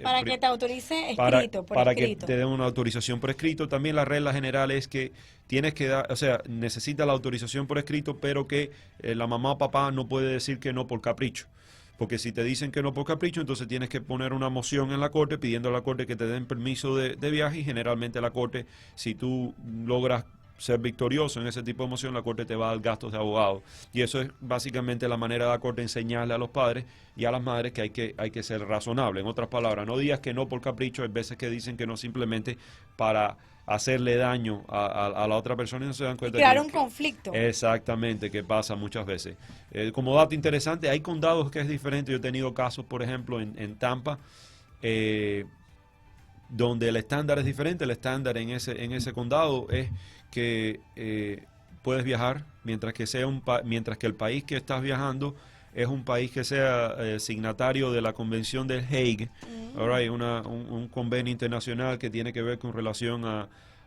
Para que te autorice escrito, para que te den una autorización por escrito. También la regla general es que tienes que dar, o sea, necesita la autorización por escrito, pero que la mamá o papá no puede decir que no por capricho. Porque si te dicen que no por capricho, entonces tienes que poner una moción en la corte pidiendo a la corte que te den permiso de viaje, y generalmente la corte, si tú logras ser victorioso en ese tipo de moción, la corte te va a dar gastos de abogado. Y eso es básicamente la manera de la corte enseñarle a los padres y a las madres que hay que ser razonable. En otras palabras, no digas que no por capricho. Hay veces que dicen que no simplemente para hacerle daño a la otra persona y no se dan cuenta. Y crear un conflicto. Exactamente, que pasa muchas veces. Como dato interesante, hay condados que es diferente. Yo he tenido casos, por ejemplo, en Tampa, donde el estándar es diferente. El estándar en ese condado es que puedes viajar mientras que el país que estás viajando es un país que sea signatario de la Convención del Hague, right, un convenio internacional que tiene que ver con relación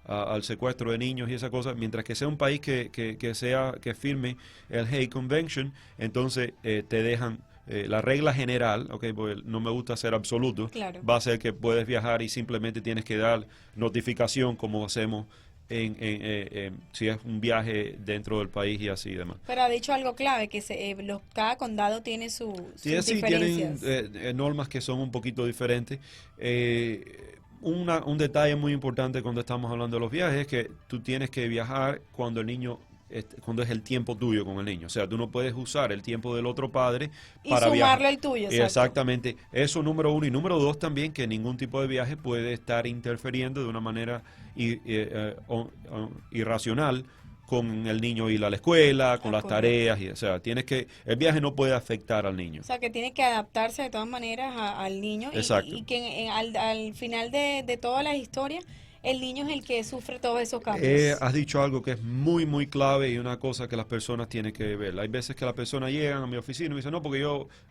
al secuestro de niños y esa cosa. Mientras que sea un país que firme el Hague Convention, entonces te dejan. La regla general, porque no me gusta ser absoluto, claro, va a ser que puedes viajar y simplemente tienes que dar notificación, como hacemos si es un viaje dentro del país y así y demás. Pero ha dicho algo clave, que cada condado tiene sus diferencias. Tienen normas que son un poquito diferentes. Un detalle muy importante cuando estamos hablando de los viajes es que tú tienes que viajar cuando es el tiempo tuyo con el niño. O sea, tú no puedes usar el tiempo del otro padre para sumarlo viajar. al tuyo. Exacto. Exactamente. Eso número uno. Y número dos también, que ningún tipo de viaje puede estar interfiriendo de una manera irracional con el niño ir a la escuela, con las tareas, o sea, el viaje no puede afectar al niño. O sea, que tiene que adaptarse de todas maneras al niño y que al final de todas las historias, el niño es el que sufre todos esos cambios. Has dicho algo que es muy, muy clave y una cosa que las personas tienen que ver. Hay veces que las personas llegan a mi oficina y me dicen, no, porque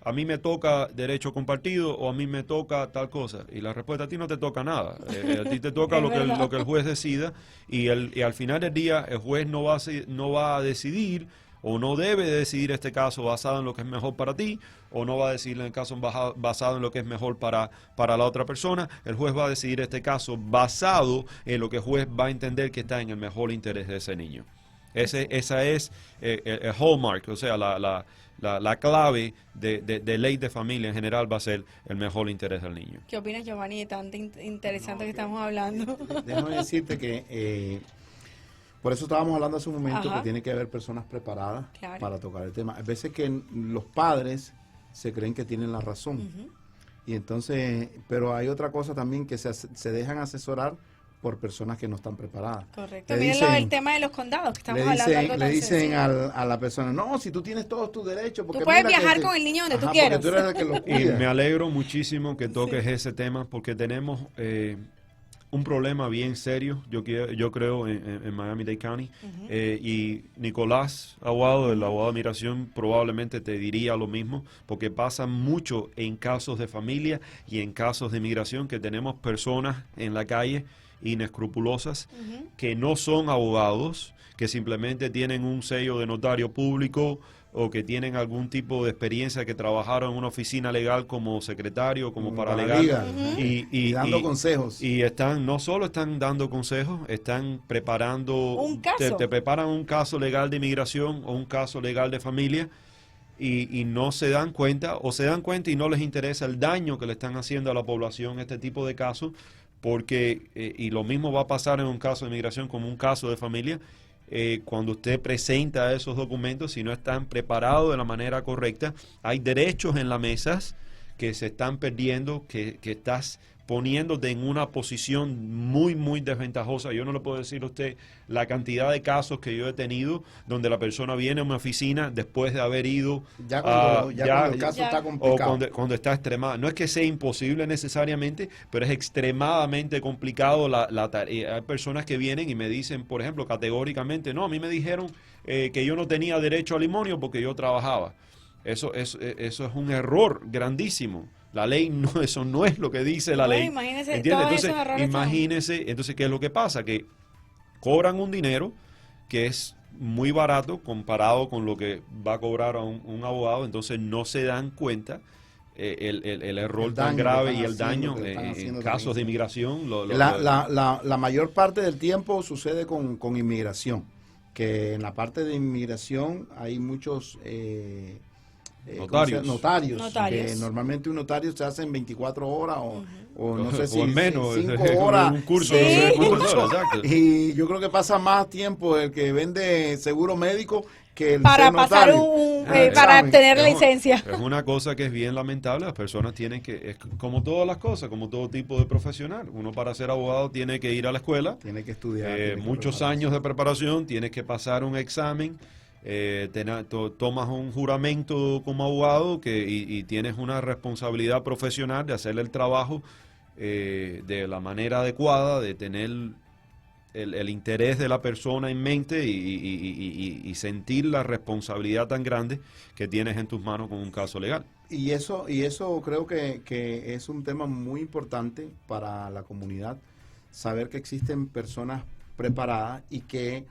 a mí me toca derecho compartido o a mí me toca tal cosa. Y la respuesta, a ti no te toca nada. A ti te toca lo que el juez decida y al final del día el juez no va a decidir o no debe decidir este caso basado en lo que es mejor para ti, o no va a decidir el caso basado en lo que es mejor para la otra persona. El juez va a decidir este caso basado en lo que el juez va a entender que está en el mejor interés de ese niño. Esa es el hallmark, o sea, la clave de ley de familia en general va a ser el mejor interés del niño. ¿Qué opinas, Giovanni, de tanto interesante que estamos hablando? Déjame decirte que por eso estábamos hablando hace un momento Ajá. que tiene que haber personas preparadas Claro. para tocar el tema. Hay veces que los padres se creen que tienen la razón. Ujú. Y entonces, pero hay otra cosa también que se dejan asesorar por personas que no están preparadas. Correcto. Le Miren dicen- el tema de los condados, que estamos Le hablando de dicen, algo le tan dicen sencillo. a la persona, no, si tú tienes todos tus derechos. Porque Tú puedes mira que viajar con el niño donde tú Ajá, quieras. Porque tú eres el que lo Y cuida. me alegro muchísimo que toques ese tema porque tenemos un problema bien serio, yo creo, en Miami-Dade County. Y Nicolás Aguado, el abogado de migración, probablemente te diría lo mismo, porque pasa mucho en casos de familia y en casos de migración que tenemos personas en la calle inescrupulosas que no son abogados, que simplemente tienen un sello de notario público o que tienen algún tipo de experiencia, que trabajaron en una oficina legal como secretario, como paralegal, paralegal, y dando consejos. Y no solo están dando consejos, están preparando, Un caso. te preparan un caso legal de inmigración o un caso legal de familia y no se dan cuenta, o se dan cuenta y no les interesa el daño que le están haciendo a la población este tipo de casos, porque, y lo mismo va a pasar en un caso de inmigración como un caso de familia. Cuando usted presenta esos documentos, si no están preparados de la manera correcta, hay derechos en las mesas que se están perdiendo, que estás poniéndote en una posición muy, muy desventajosa. Yo no le puedo decir a usted la cantidad de casos que yo he tenido donde la persona viene a mi oficina después de haber ido Ya cuando el caso está o complicado. cuando está extremado. No es que sea imposible necesariamente, pero es extremadamente complicado la tarea. Hay personas que vienen y me dicen, por ejemplo, categóricamente, no, a mí me dijeron que yo no tenía derecho a limonio porque yo trabajaba. Eso es un error grandísimo. La ley eso no es lo que dice la Bueno, ley. imagínese, ¿Entiende? todos esos Entonces, errores imagínese, entonces, ¿qué es lo que pasa? Que cobran un dinero que es muy barato comparado con lo que va a cobrar a un abogado, entonces no se dan cuenta el error El tan daño grave que y el están haciendo, daño que están en haciendo casos de también. inmigración. La mayor parte del tiempo sucede con inmigración, que en la parte de inmigración hay muchos Notarios. que normalmente un notario se hace en 24 horas o no sé si o menos, 5 como horas. un curso, Sí. no sé cuántas horas, exacto. Y yo creo que pasa más tiempo el que vende seguro médico que el Para ser pasar notario. para Examen. obtener la Es un- licencia. Es una cosa que es bien lamentable. Las personas tienen que, es como todas las cosas, como todo tipo de profesional. Uno para ser abogado tiene que ir a la escuela, Tiene que estudiar. tiene que muchos prepararse. años de preparación, tienes que pasar un examen, tomas un juramento como abogado y tienes una responsabilidad profesional de hacer el trabajo de la manera adecuada, de tener el interés de la persona en mente y sentir la responsabilidad tan grande que tienes en tus manos con un caso legal. Y eso creo que es un tema muy importante para la comunidad, saber que existen personas preparadas y que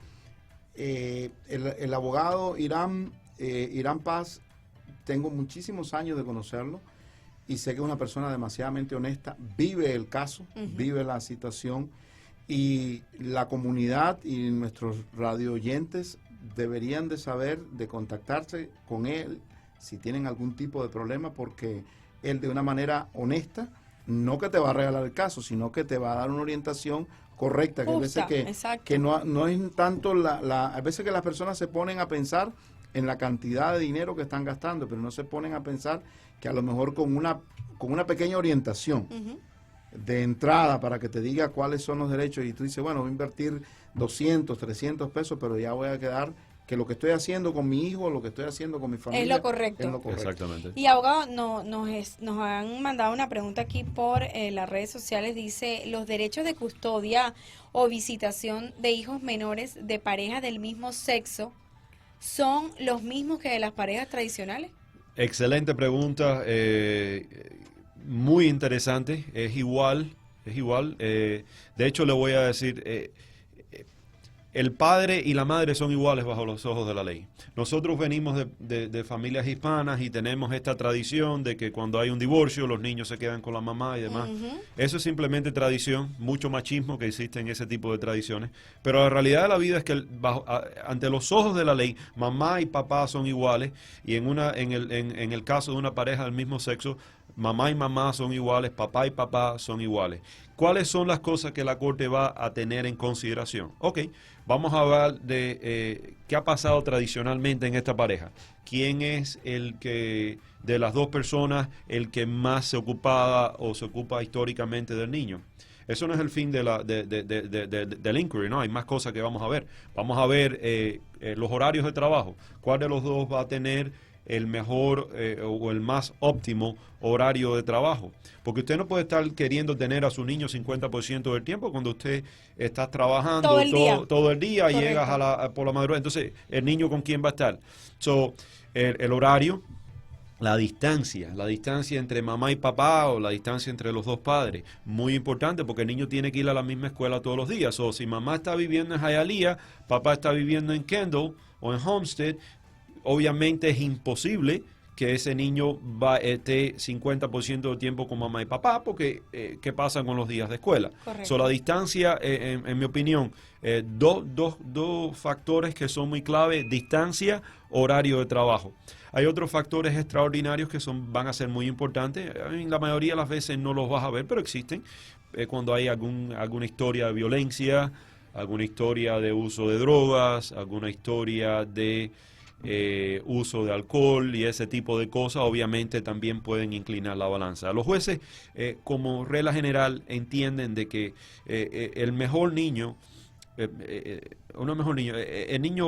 el abogado Irán Paz, tengo muchísimos años de conocerlo y sé que es una persona demasiadamente honesta, vive el caso, vive la situación, y la comunidad y nuestros radio oyentes deberían de saber de contactarse con él si tienen algún tipo de problema, porque él de una manera honesta, no que te va a regalar el caso, sino que te va a dar una orientación correcta, que hay veces Justa, exacto. que no es tanto hay veces que las personas se ponen a pensar en la cantidad de dinero que están gastando, pero no se ponen a pensar que a lo mejor con una pequeña orientación, Ujú. de entrada para que te diga cuáles son los derechos y tú dices, bueno, voy a invertir 200, 300 pesos, pero ya voy a quedar que lo que estoy haciendo con mi hijo, lo que estoy haciendo con mi familia Es lo correcto. es lo correcto. Exactamente. Y abogado, nos han mandado una pregunta aquí por las redes sociales. Dice, ¿los derechos de custodia o visitación de hijos menores de parejas del mismo sexo son los mismos que de las parejas tradicionales? Excelente pregunta, muy interesante, es igual. De hecho, le voy a decir, el padre y la madre son iguales bajo los ojos de la ley. Nosotros venimos de familias hispanas y tenemos esta tradición de que cuando hay un divorcio los niños se quedan con la mamá y demás. Eso es simplemente tradición, mucho machismo que existe en ese tipo de tradiciones. Pero la realidad de la vida es que ante los ojos de la ley, mamá y papá son iguales y en el caso de una pareja del mismo sexo, mamá y mamá son iguales, papá y papá son iguales. ¿Cuáles son las cosas que la Corte va a tener en consideración? Ok, vamos a hablar de qué ha pasado tradicionalmente en esta pareja. ¿Quién es el que, de las dos personas, el que más se ocupaba o se ocupa históricamente del niño? Eso no es el fin del inquiry, ¿no? Hay más cosas que vamos a ver. Vamos a ver los horarios de trabajo. ¿Cuál de los dos va a tener el mejor o el más óptimo horario de trabajo? Porque usted no puede estar queriendo tener a su niño 50% del tiempo cuando usted está trabajando todo el día y llegas por la madrugada. Entonces, ¿el niño con quién va a estar? El horario, la distancia entre mamá y papá o la distancia entre los dos padres, muy importante porque el niño tiene que ir a la misma escuela todos los días. O si mamá está viviendo en Hialeah, papá está viviendo en Kendall o en Homestead, obviamente es imposible que ese niño esté 50% del tiempo con mamá y papá, porque ¿qué pasa con los días de escuela? Correcto. La distancia, en mi opinión, dos factores que son muy clave: distancia, horario de trabajo. Hay otros factores extraordinarios que van a ser muy importantes. La mayoría de las veces no los vas a ver, pero existen. Cuando hay alguna historia de violencia, alguna historia de uso de drogas, alguna historia de uso de alcohol y ese tipo de cosas, obviamente también pueden inclinar la balanza. Los jueces, como regla general, entienden de que el niño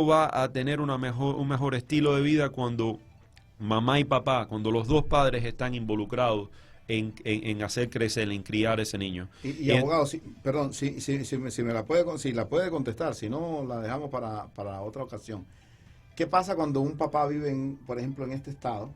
va a tener un mejor estilo de vida cuando mamá y papá, cuando los dos padres están involucrados en hacer crecer, en criar ese niño. Y abogado, si la puede contestar, si no la dejamos para otra ocasión. ¿Qué pasa cuando un papá vive, por ejemplo, en este estado?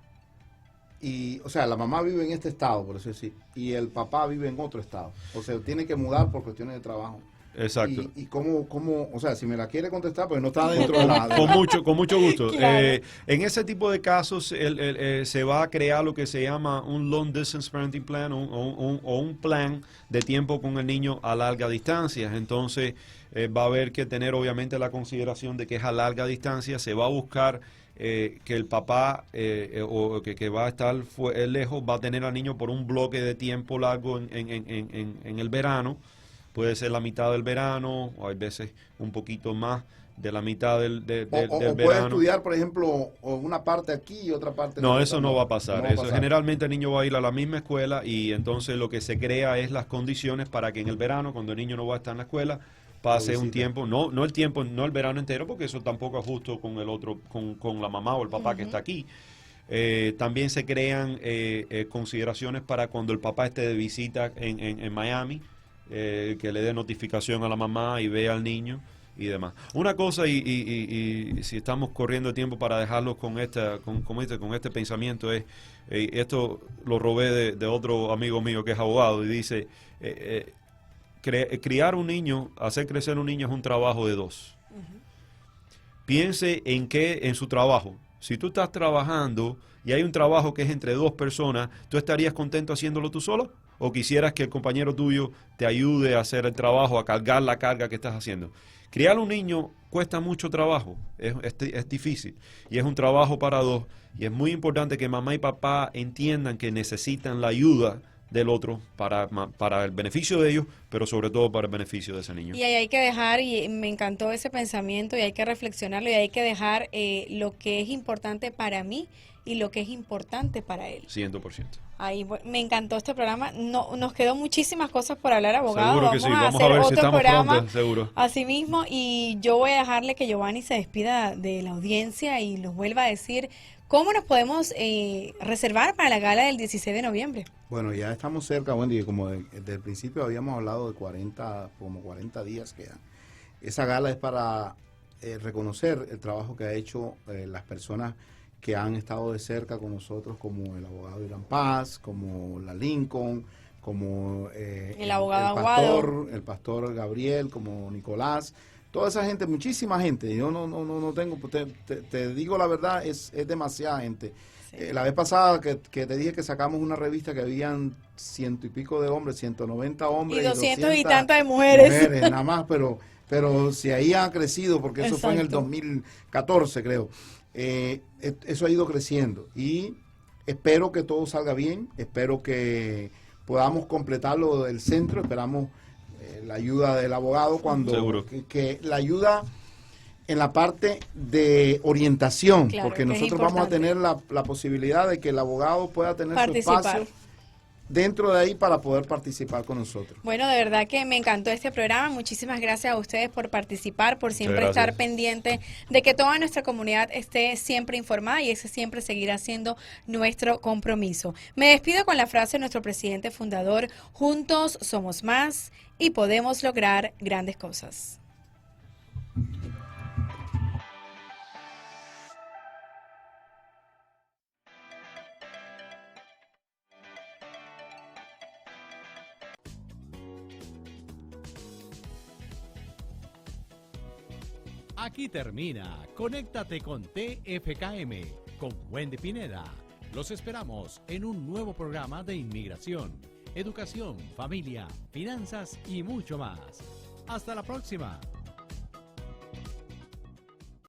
O sea, la mamá vive en este estado, por eso decir, y el papá vive en otro estado. O sea, tiene que mudar por cuestiones de trabajo. Exacto. ¿Y cómo, o sea, si me la quiere contestar, pues no está dentro de la... Con mucho gusto. Claro. En ese tipo de casos se va a crear lo que se llama un long distance parenting plan o un plan de tiempo con el niño a larga distancia. Entonces va a haber que tener obviamente la consideración de que es a larga distancia. Se va a buscar que el papá o que va a estar lejos va a tener al niño por un bloque de tiempo largo en el verano. Puede ser la mitad del verano, o hay veces un poquito más de la mitad del verano. Puede estudiar, por ejemplo, una parte aquí y otra parte... No, eso no va a pasar. Generalmente el niño va a ir a la misma escuela y entonces lo que se crea es las condiciones para que en el verano, cuando el niño no va a estar en la escuela, pase un tiempo, no el verano entero, porque eso tampoco es justo con el otro, con la mamá o el papá que está aquí. También se crean consideraciones para cuando el papá esté de visita en Miami, que le dé notificación a la mamá y vea al niño y demás. Una cosa, y si estamos corriendo tiempo para dejarlo con este pensamiento, es, esto lo robé de otro amigo mío que es abogado, y dice, criar un niño, hacer crecer un niño es un trabajo de dos. Piense en su trabajo. Si tú estás trabajando y hay un trabajo que es entre dos personas, ¿tú estarías contento haciéndolo tú solo? ¿O quisieras que el compañero tuyo te ayude a hacer el trabajo, a cargar la carga que estás haciendo? Criar un niño cuesta mucho trabajo, es difícil y es un trabajo para dos. Y es muy importante que mamá y papá entiendan que necesitan la ayuda del otro para el beneficio de ellos, pero sobre todo para el beneficio de ese niño. Y ahí hay que dejar, y me encantó ese pensamiento, y hay que reflexionarlo, y hay que dejar lo que es importante para mí y lo que es importante para él. 100%. Ahí, me encantó este programa. No, nos quedó muchísimas cosas por hablar, abogado. Seguro que sí. Vamos a hacer ver si otro estamos programa pronto, seguro. así mismo. Y yo voy a dejarle que Giovanni se despida de la audiencia y nos vuelva a decir cómo nos podemos reservar para la gala del 16 de noviembre. Bueno, ya estamos cerca, Wendy, como desde el principio habíamos hablado de 40 días quedan. Esa gala es para reconocer el trabajo que ha hecho las personas que han estado de cerca con nosotros, como el abogado Irán Paz, como la Lincoln, como el abogado Aguado, el pastor Gabriel, como Nicolás, toda esa gente, muchísima gente. Yo no tengo, te digo la verdad, es demasiada gente. Sí. La vez pasada que te dije que sacamos una revista que habían 100 y pico de hombres, 190 hombres y 200 y tantas de mujeres. Nada más, pero si ahí ha crecido, porque eso fue en el 2014, creo. Eso ha ido creciendo y espero que todo salga bien, espero que podamos completarlo del centro, esperamos la ayuda del abogado cuando que la ayuda en la parte de orientación, claro, porque nosotros vamos a tener la posibilidad de que el abogado pueda tener su espacio dentro de ahí para poder participar con nosotros. Bueno, de verdad que me encantó este programa. Muchísimas gracias a ustedes por participar, por siempre estar pendiente de que toda nuestra comunidad esté siempre informada y ese siempre seguirá siendo nuestro compromiso. Me despido con la frase de nuestro presidente fundador: juntos somos más y podemos lograr grandes cosas. Aquí termina Conéctate con TFKM, con Wendy Pineda. Los esperamos en un nuevo programa de inmigración, educación, familia, finanzas y mucho más. Hasta la próxima.